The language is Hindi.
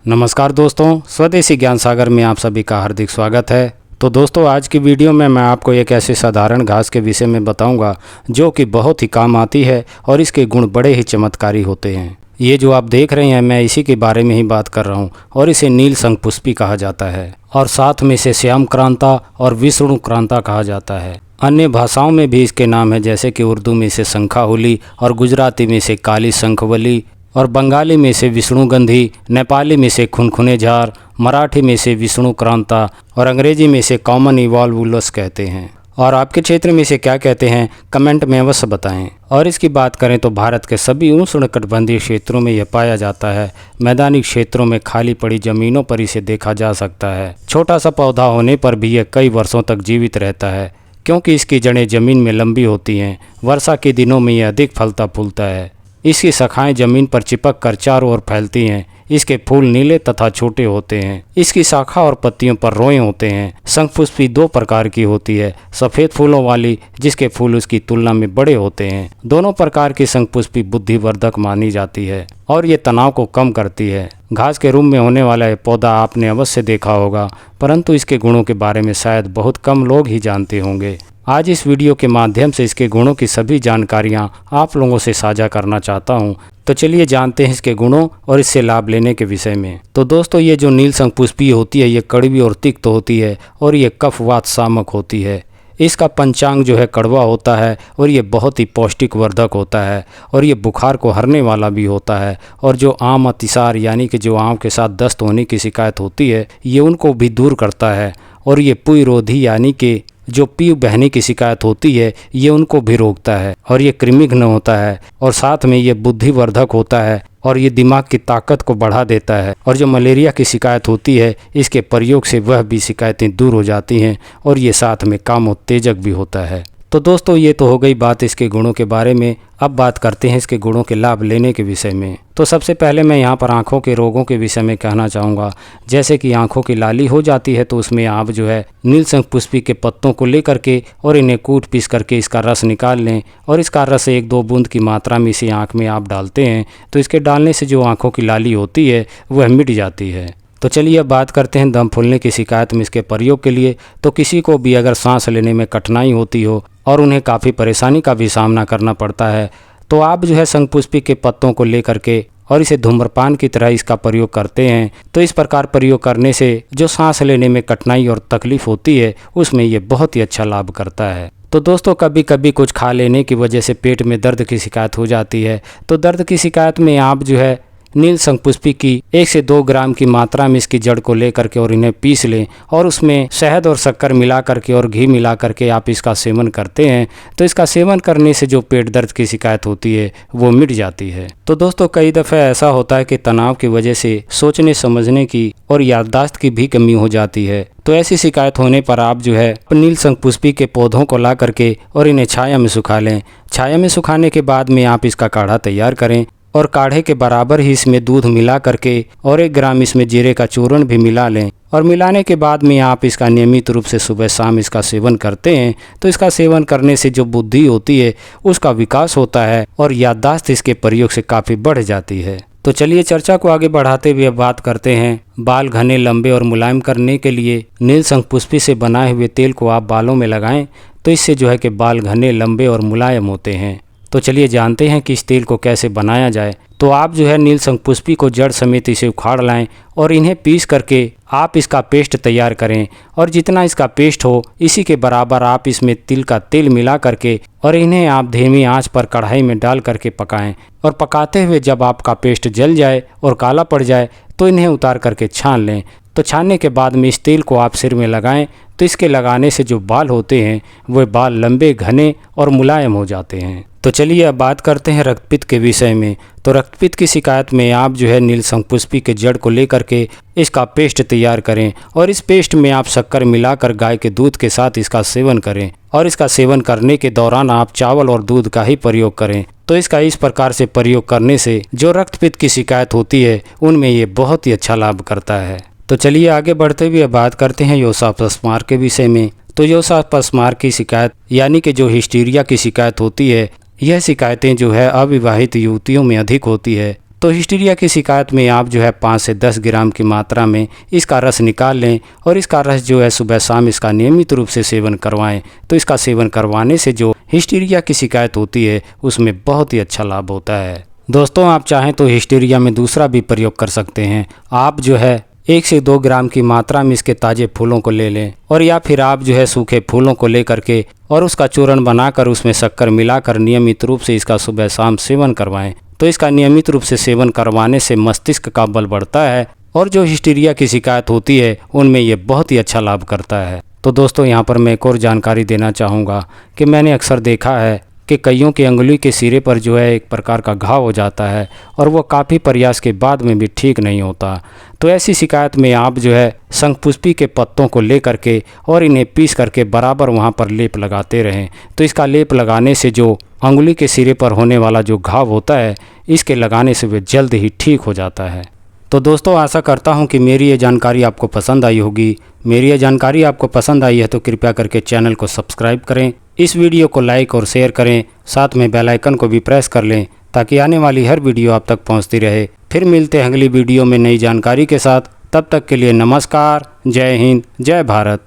नमस्कार दोस्तों, स्वदेशी ज्ञान सागर में आप सभी का हार्दिक स्वागत है। तो दोस्तों, आज की वीडियो में मैं आपको एक ऐसे साधारण घास के विषय में बताऊंगा जो कि बहुत ही काम आती है और इसके गुण बड़े ही चमत्कारी होते हैं। ये जो आप देख रहे हैं, मैं इसी के बारे में ही बात कर रहा हूँ और इसे नील शंखपुष्पी कहा जाता है और साथ में इसे श्याम क्रांता और विष्णु क्रांता कहा जाता है। अन्य भाषाओं में भी इसके नाम है, जैसे कि उर्दू में इसे शंखाहुली और गुजराती में इसे काली शंखवली और बंगाली में इसे विष्णुगंधी, नेपाली में इसे खुनखुने झार, मराठी में इसे विष्णु क्रांता और अंग्रेजी में इसे कॉमन इवॉल्वुलस कहते हैं। और आपके क्षेत्र में इसे क्या कहते हैं, कमेंट में अवश्य बताएं। और इसकी बात करें तो भारत के सभी उष्णकटिबंधीय क्षेत्रों में यह पाया जाता है। मैदानी क्षेत्रों में खाली पड़ी जमीनों पर इसे देखा जा सकता है। छोटा सा पौधा होने पर भी यह कई वर्षों तक जीवित रहता है, क्योंकि इसकी जड़ें जमीन में लंबी होती हैं। वर्षा के दिनों में यह अधिक फलता फूलता है। इसकी शाखाएं जमीन पर चिपक कर चारों ओर फैलती हैं। इसके फूल नीले तथा छोटे होते हैं। इसकी शाखा और पत्तियों पर रोए होते हैं। शंखपुष्पी दो प्रकार की होती है, सफ़ेद फूलों वाली जिसके फूल उसकी तुलना में बड़े होते हैं। दोनों प्रकार की शंखपुष्पी बुद्धिवर्धक मानी जाती है और ये तनाव को कम करती है। घास के रूप में होने वाला यह पौधा आपने अवश्य देखा होगा, परंतु इसके गुणों के बारे में शायद बहुत कम लोग ही जानते होंगे। आज इस वीडियो के माध्यम से इसके गुणों की सभी जानकारियां आप लोगों से साझा करना चाहता हूं। तो चलिए जानते हैं इसके गुणों और इससे लाभ लेने के विषय में। तो दोस्तों, ये जो नील शंखपुष्पी होती है, ये कड़वी और तिक्त होती है और ये कफवात शामक होती है। इसका पंचांग जो है कड़वा होता है और ये बहुत ही पौष्टिक वर्धक होता है और ये बुखार को हरने वाला भी होता है। और जो आम अतिसार यानी कि जो आम के साथ दस्त होने की शिकायत होती है, ये उनको भी दूर करता है। और ये पुरोधी यानी कि जो पीप बहने की शिकायत होती है, ये उनको भी रोकता है। और ये कृमिघ्न होता है और साथ में ये बुद्धिवर्धक होता है और ये दिमाग की ताकत को बढ़ा देता है। और जो मलेरिया की शिकायत होती है, इसके प्रयोग से वह भी शिकायतें दूर हो जाती हैं और ये साथ में कामोत्तेजक भी होता है। तो दोस्तों, ये तो हो गई बात इसके गुणों के बारे में। अब बात करते हैं इसके गुणों के लाभ लेने के विषय में। तो सबसे पहले मैं यहाँ पर आँखों के रोगों के विषय में कहना चाहूँगा। जैसे कि आँखों की लाली हो जाती है, तो उसमें आप जो है नील शंखपुष्पी के पत्तों को लेकर के और इन्हें कूट पीस करके इसका रस निकाल लें और इसका रस 1-2 बूंद की मात्रा में इसी आँख में आप डालते हैं, तो इसके डालने से जो आँखों की लाली होती है वह मिट जाती है। तो चलिए अब बात करते हैं दम फूलने की शिकायत में इसके प्रयोग के लिए। तो किसी को भी अगर सांस लेने में कठिनाई होती हो और उन्हें काफ़ी परेशानी का भी सामना करना पड़ता है, तो आप जो है शंखपुष्पी के पत्तों को लेकर के और इसे धूम्रपान की तरह इसका प्रयोग करते हैं। तो इस प्रकार प्रयोग करने से जो सांस लेने में कठिनाई और तकलीफ होती है, उसमें ये बहुत ही अच्छा लाभ करता है। तो दोस्तों, कभी कभी कुछ खा लेने की वजह से पेट में दर्द की शिकायत हो जाती है। तो दर्द की शिकायत में आप जो है नील शंखपुष्पी की 1 से 2 ग्राम की मात्रा में इसकी जड़ को लेकर के और इन्हें पीस लें और उसमें शहद और शक्कर मिला करके और घी मिला करके आप इसका सेवन करते हैं, तो इसका सेवन करने से जो पेट दर्द की शिकायत होती है वो मिट जाती है। तो दोस्तों, कई दफ़े ऐसा होता है कि तनाव की वजह से सोचने समझने की और याददाश्त की भी कमी हो जाती है। तो ऐसी शिकायत होने पर आप जो है नील शंखपुष्पी के पौधों को ला करके और इन्हें छाया में सुखा लें। छाया में सुखाने के बाद में आप इसका काढ़ा तैयार करें और काढ़े के बराबर ही इसमें दूध मिला करके और 1 ग्राम इसमें जीरे का चूर्ण भी मिला लें। और मिलाने के बाद में आप इसका नियमित रूप से सुबह शाम इसका सेवन करते हैं, तो इसका सेवन करने से जो बुद्धि होती है उसका विकास होता है और याददाश्त इसके प्रयोग से काफ़ी बढ़ जाती है। तो चलिए चर्चा को आगे बढ़ाते हुए बात करते हैं। बाल घने, लंबे और मुलायम करने के लिए नील शंखपुष्पी से बनाए हुए तेल को आप बालों में लगाएं, तो इससे जो है कि बाल घने, लंबे और मुलायम होते हैं। तो चलिए जानते हैं कि इस तेल को कैसे बनाया जाए। तो आप जो है नील शंखपुष्पी को जड़ समेत इसे उखाड़ लाएं और इन्हें पीस करके आप इसका पेस्ट तैयार करें। और जितना इसका पेस्ट हो, इसी के बराबर आप इसमें तिल का तेल मिला करके और इन्हें आप धीमी आंच पर कढ़ाई में डाल करके पकाएं। और पकाते हुए जब आपका पेस्ट जल जाए और काला पड़ जाए, तो इन्हें उतार करके छान लें। तो छानने के बाद में इस तेल को आप सिर में लगाएं, तो इसके लगाने से जो बाल होते हैं वह बाल लंबे, घने और मुलायम हो जाते हैं। तो चलिए अब बात करते हैं रक्तपित्त के विषय में। तो रक्तपित्त की शिकायत में आप जो है नील शंखपुष्पी के जड़ को लेकर के इसका पेस्ट तैयार करें और इस पेस्ट में आप शक्कर मिलाकर गाय के दूध के साथ इसका सेवन करें। और इसका सेवन करने के दौरान आप चावल और दूध का ही प्रयोग करें। तो इसका इस प्रकार से प्रयोग करने से जो रक्तपित्त की शिकायत होती है उनमें ये बहुत ही अच्छा लाभ करता है। तो चलिए आगे बढ़ते हुए बात करते हैं योसापस्मार के विषय में। तो योसापस्मार की शिकायत यानी कि जो हिस्टीरिया की शिकायत होती है, यह शिकायतें जो है अविवाहित युवतियों में अधिक होती है। तो हिस्टीरिया की शिकायत में आप जो है 5 से 10 ग्राम की मात्रा में इसका रस निकाल लें और इसका रस जो है सुबह शाम इसका नियमित रूप से सेवन करवाएं। तो इसका सेवन करवाने से जो हिस्टीरिया की शिकायत होती है उसमें बहुत ही अच्छा लाभ होता है। दोस्तों, आप चाहें तो हिस्टीरिया में दूसरा भी प्रयोग कर सकते हैं। आप जो है 1 से 2 ग्राम की मात्रा में इसके ताज़े फूलों को ले लें और या फिर आप जो है सूखे फूलों को ले करके और उसका चूर्ण बनाकर उसमें शक्कर मिलाकर नियमित रूप से इसका सुबह शाम सेवन करवाएं। तो इसका नियमित रूप से सेवन करवाने से मस्तिष्क का बल बढ़ता है और जो हिस्टीरिया की शिकायत होती है उनमें ये बहुत ही अच्छा लाभ करता है। तो दोस्तों, यहाँ पर मैं एक और जानकारी देना चाहूँगा कि मैंने अक्सर देखा है कि कईयों की अंगुली के सिरे पर जो है एक प्रकार का घाव हो जाता है और वो काफ़ी प्रयास के बाद में भी ठीक नहीं होता। तो ऐसी शिकायत में आप जो है शंखपुष्पी के पत्तों को ले करके और इन्हें पीस करके बराबर वहाँ पर लेप लगाते रहें। तो इसका लेप लगाने से जो अंगुली के सिरे पर होने वाला जो घाव होता है इसके लगाने से वे जल्द ही ठीक हो जाता है। तो दोस्तों, आशा करता हूं कि मेरी ये जानकारी आपको पसंद आई होगी। मेरी ये जानकारी आपको पसंद आई है तो कृपया करके चैनल को सब्सक्राइब करें, इस वीडियो को लाइक और शेयर करें, साथ में बेल आइकन को भी प्रेस कर लें ताकि आने वाली हर वीडियो आप तक पहुंचती रहे। फिर मिलते हैं अगली वीडियो में नई जानकारी के साथ। तब तक के लिए नमस्कार, जय हिंद, जय भारत।